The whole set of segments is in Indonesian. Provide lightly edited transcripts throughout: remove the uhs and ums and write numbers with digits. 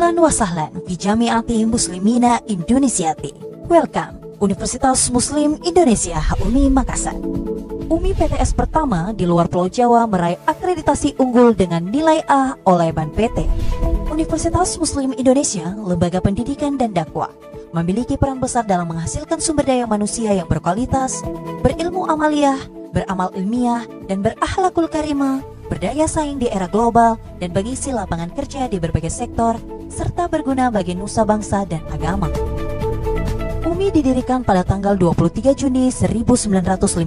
Ahlan wa sahlan fi Jami'ati Muslimina Indonesiati. Welcome, Universitas Muslim Indonesia UMI Makassar. UMI PTS pertama di luar Pulau Jawa meraih akreditasi unggul dengan nilai A oleh BAN PT. Universitas Muslim Indonesia, lembaga pendidikan dan dakwah, memiliki peran besar dalam menghasilkan sumber daya manusia yang berkualitas, berilmu amaliyah, beramal ilmiah, dan berakhlakul karimah, berdaya saing di era global, dan mengisi lapangan kerja di berbagai sektor, serta berguna bagi nusa bangsa dan agama. UMI didirikan pada tanggal 23 Juni 1954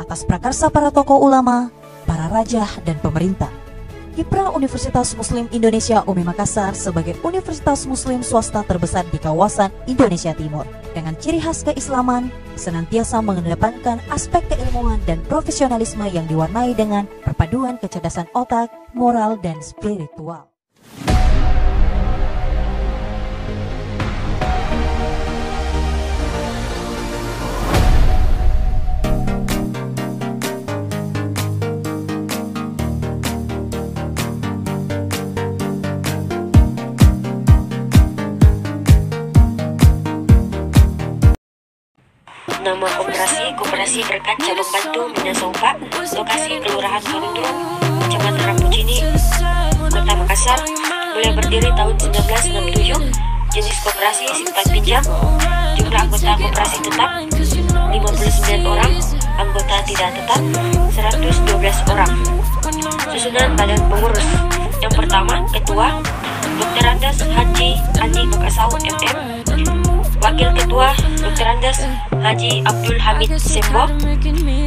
atas prakarsa para tokoh ulama, para raja, dan pemerintah. Kiprah Universitas Muslim Indonesia UMI Makassar sebagai universitas muslim swasta terbesar di kawasan Indonesia Timur dengan ciri khas keislaman, senantiasa mengedepankan aspek keilmuan dan profesionalisme yang diwarnai dengan perpaduan kecerdasan otak, moral, dan spiritual. Nama Koperasi Berkat Cabang Bantu Minasaupa, lokasi Kelurahan Karundung, Kecamatan Rambucini, Kota Makassar, mulai berdiri tahun 1967. Jenis koperasi simpan pinjam. Jumlah anggota koperasi tetap 59 orang, anggota tidak tetap 112 orang. Susunan badan pengurus. Yang pertama, Ketua Dr. Andes Haji Andi Makasau MM. Wakil Ketua Dr. Andes Haji Abdul Hamid Sembo.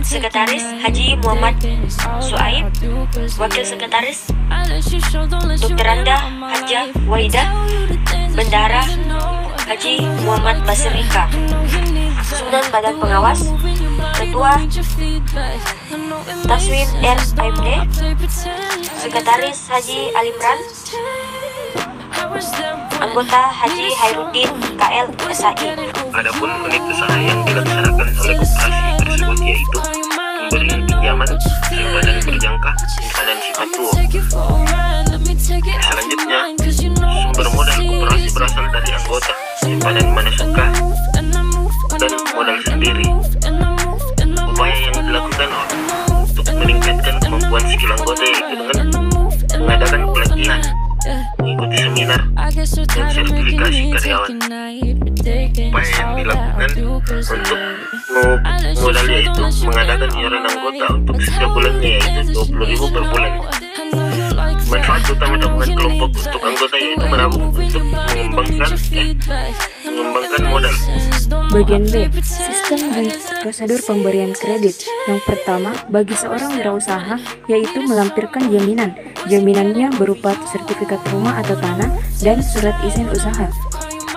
Sekretaris Haji Muhammad Suaib. Wakil Sekretaris Dr. Anda Haja Waida. Bendahara Haji Muhammad Basrika. Susunan badan pengawas. Ketua Taswin R. AMD. Sekretaris Haji Alimran. Anggota Haji Hairuddin KL SAI. Adapun unit usaha yang dilaksanakan oleh koperasi tersebut yaitu pemberian pinjaman, simpanan berjangka, simpanan sifat tuo. Selanjutnya, sumber modal koperasi berasal dari anggota, simpanan manasuka, dan modal sendiri. Upaya yang dilakukan untuk meningkatkan kemampuan skill anggota yaitu dengan mengadakan pelatihan, mengikuti seminar, dan sertifikasi karyawan. Upaya yang dilakukan untuk modal yaitu mengadakan iuran anggota untuk setiap bulannya yaitu 20.000 per bulan. Manfaat utama tabungan kelompok untuk anggota yaitu menabung untuk mengembangkan modal. Bagian B, sistem dan prosedur pemberian kredit. Yang pertama, bagi seorang wirausaha yaitu melampirkan jaminan. Jaminannya berupa sertifikat rumah atau tanah dan surat izin usaha.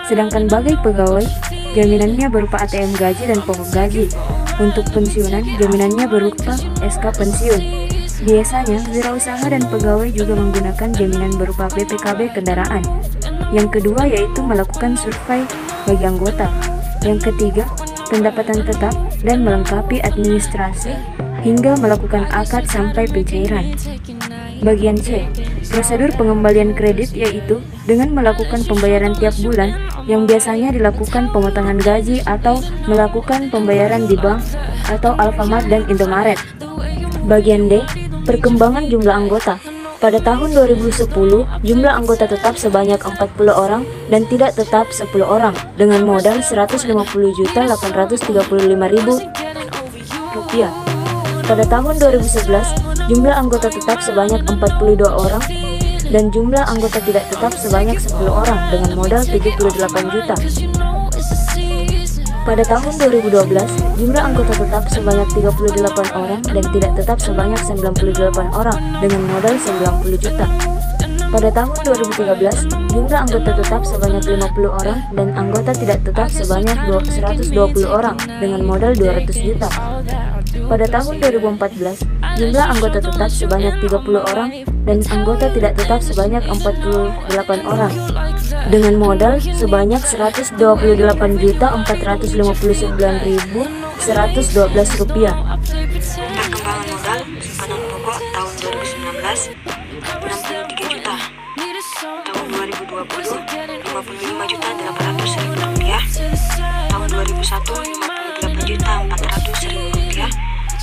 Sedangkan bagi pegawai, jaminannya berupa ATM gaji dan pokok gaji. Untuk pensiunan, jaminannya berupa SK pensiun. Biasanya, wirausaha dan pegawai juga menggunakan jaminan berupa BPKB kendaraan. Yang kedua yaitu melakukan survei bagi anggota. Yang ketiga, pendapatan tetap dan melengkapi administrasi hingga melakukan akad sampai pencairan. Bagian C, prosedur pengembalian kredit yaitu dengan melakukan pembayaran tiap bulan yang biasanya dilakukan pemotongan gaji atau melakukan pembayaran di bank atau Alfamart dan Indomaret. Bagian D, perkembangan jumlah anggota. Pada tahun 2010, jumlah anggota tetap sebanyak 40 orang dan tidak tetap 10 orang dengan modal Rp150.835.000. Pada tahun 2011, jumlah anggota tetap sebanyak 42 orang dan jumlah anggota tidak tetap sebanyak 10 orang dengan modal 78 juta. Pada tahun 2012, jumlah anggota tetap sebanyak 38 orang dan tidak tetap sebanyak 98 orang dengan modal 90 juta. Pada tahun 2013, jumlah anggota tetap sebanyak 50 orang dan anggota tidak tetap sebanyak 120 orang dengan modal 200 juta. Pada tahun 2014, jumlah anggota tetap sebanyak 30 orang dan anggota tidak tetap sebanyak 48 orang dengan modal sebanyak Rp128.459.112. Perkembangan modal simpanan pokok tahun 2019 63 juta. Tahun 2020 $55.800.000. Tahun 2001 $58.400.000.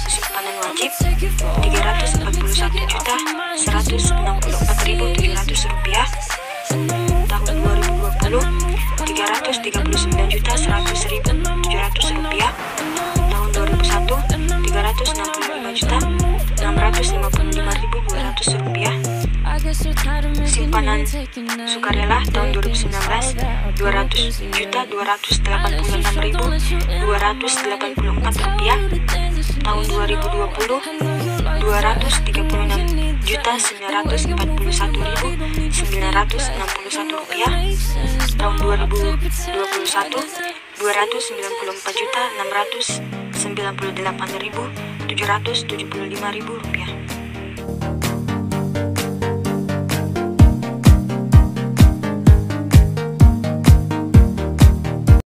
Simpanan wajib $341.164.700. Tahun 2020 $339.100.700. Tahun 2001 $365.655.200. Simpanan sukarela tahun 2019 $200.286.284. Tahun 2020 $234.941.961. Tahun 2021 $294.698.775.000 rupiah.